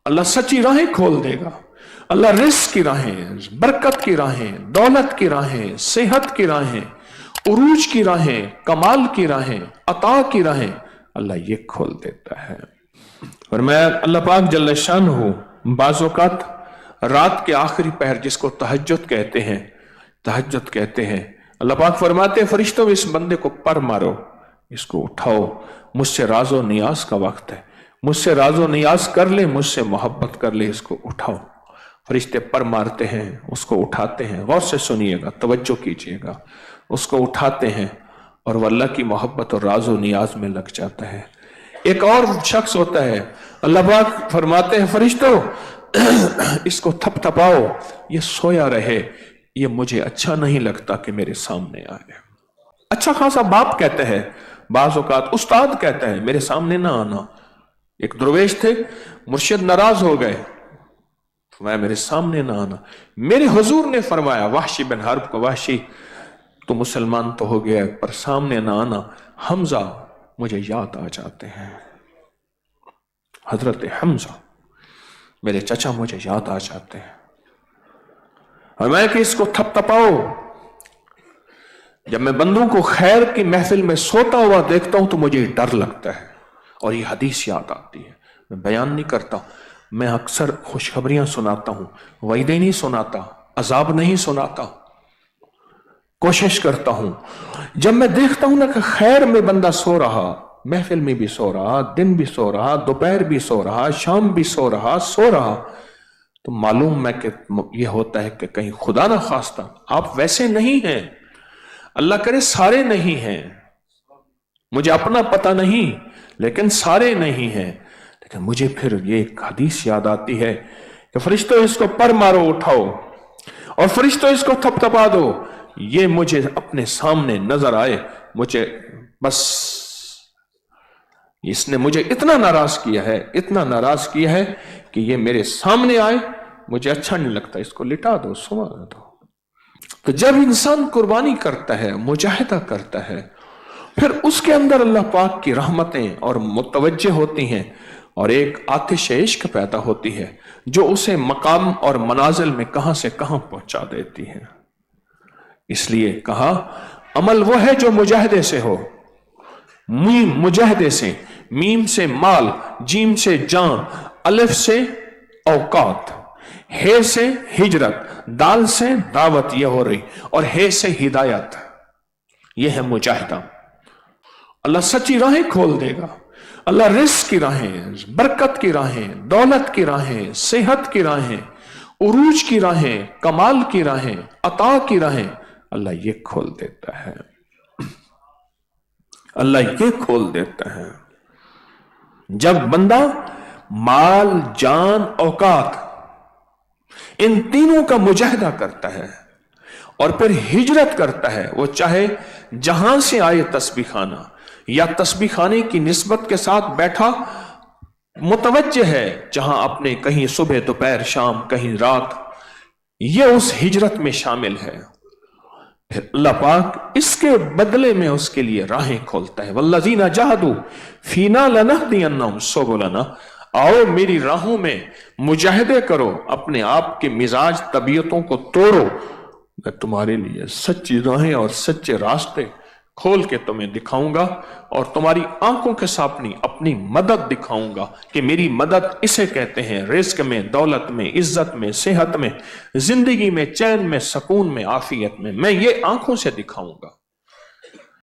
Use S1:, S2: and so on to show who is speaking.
S1: اللہ سچی راہیں کھول دے گا. اللہ رزق کی راہیں، برکت کی راہیں، دولت کی راہیں، صحت کی راہیں، عروج کی راہیں، کمال کی راہیں، عطا کی راہیں اللہ یہ کھول دیتا ہے. اور میں اللہ پاک جل شانہ بعض اوقات رات کے آخری پہر جس کو تہجد کہتے ہیں اللہ پاک فرماتے ہیں فرشتوں اس بندے کو پر مارو، اس کو اٹھاؤ، مجھ سے راز و نیاز کا وقت ہے، مجھ سے راز و نیاز کر لے، مجھ سے محبت کر لے، اس کو اٹھاؤ. فرشتے پر مارتے ہیں، اس کو اٹھاتے ہیں. غور سے سنیے گا، توجہ کیجئے گا. اس کو اٹھاتے ہیں اور وہ اللہ کی محبت اور راز و نیاز میں لگ جاتا ہے. ایک اور شخص ہوتا ہے، اللہ پاک فرماتے ہیں فرشتوں اس کو تھپ تھپاؤ، یہ سویا رہے، یہ مجھے اچھا نہیں لگتا کہ میرے سامنے آئے. اچھا خاصا باپ کہتے ہیں، بعض اوقات استاد کہتا ہے میرے سامنے نہ آنا. ایک درویش تھے، مرشد ناراض ہو گئے، فرمایا میرے سامنے نہ آنا. میرے حضور نے فرمایا وحشی بن حرب کو، وحشی تو مسلمان تو ہو گیا پر سامنے نہ آنا. حمزہ مجھے یاد آ جاتے ہیں، حضرت حمزہ میرے چچا مجھے یاد آ جاتے ہیں. اور میں کہ اس کو تھپ تھپاؤ. جب میں بندوں کو خیر کی محفل میں سوتا ہوا دیکھتا ہوں تو مجھے ڈر لگتا ہے اور یہ حدیث یاد آتی ہے. میں بیان نہیں کرتا، میں اکثر خوشخبریاں سناتا ہوں، وعدے نہیں سناتا، عذاب نہیں سناتا. کوشش کرتا ہوں جب میں دیکھتا ہوں نا کہ خیر میں بندہ سو رہا، محفل میں بھی سو رہا، دن بھی سو رہا، دوپہر بھی سو رہا، شام بھی سو رہا، تو معلوم میں کہ یہ ہوتا ہے کہ کہیں خدا نہ خواستہ آپ ویسے نہیں ہیں. اللہ کرے سارے نہیں ہیں، مجھے اپنا پتہ نہیں لیکن سارے نہیں ہیں. لیکن مجھے پھر یہ ایک حدیث یاد آتی ہے کہ فرشتوں اس کو پر مارو، اٹھاؤ، اور فرشتوں اس کو تھپ تھپا دو، یہ مجھے اپنے سامنے نظر آئے. مجھے بس اس نے مجھے اتنا ناراض کیا ہے کہ یہ میرے سامنے آئے، مجھے اچھا نہیں لگتا، اس کو لٹا دو، سوا دو. تو جب انسان قربانی کرتا ہے، مجاہدہ کرتا ہے، پھر اس کے اندر اللہ پاک کی رحمتیں اور متوجہ ہوتی ہیں اور ایک آتش عشق پیدا ہوتی ہے جو اسے مقام اور منازل میں کہاں سے کہاں پہنچا دیتی ہے. اس لیے کہا عمل وہ ہے جو مجاہدے سے ہو. مجاہدے سے، میم سے مال، جیم سے جان، الف سے اوقات، ہے سے ہجرت، دال سے دعوت یہ ہو رہی، اور ہے سے ہدایت. یہ ہے مجاہدہ. اللہ سچی راہیں کھول دے گا. اللہ رزق کی راہیں، برکت کی راہیں، دولت کی راہیں، صحت کی راہیں، عروج کی راہیں، کمال کی راہیں، عطا کی راہیں اللہ یہ کھول دیتا ہے. اللہ یہ کھول دیتا ہے. جب بندہ مال، جان، اوقات ان تینوں کا مجاہدہ کرتا ہے اور پھر ہجرت کرتا ہے، وہ چاہے جہاں سے آئے تسبیح خانہ یا تسبیح خانے کی نسبت کے ساتھ بیٹھا متوجہ ہے جہاں اپنے کہیں صبح دوپہر شام کہیں رات، یہ اس ہجرت میں شامل ہے. پھر اللہ پاک اس کے بدلے میں اس کے لیے راہیں کھولتا ہے. والذین جاہدوا فینا لنہدینہم سبلنا. آؤ میری راہوں میں مجاہدے کرو، اپنے آپ کے مزاج طبیعتوں کو توڑو، میں تمہارے لیے سچی راہیں اور سچے راستے کھول کے تمہیں دکھاؤں گا اور تمہاری آنکھوں کے سامنے اپنی مدد دکھاؤں گا کہ میری مدد اسے کہتے ہیں رزق میں، دولت میں، عزت میں، صحت میں، زندگی میں، چین میں، سکون میں، عافیت میں. میں یہ آنکھوں سے دکھاؤں گا.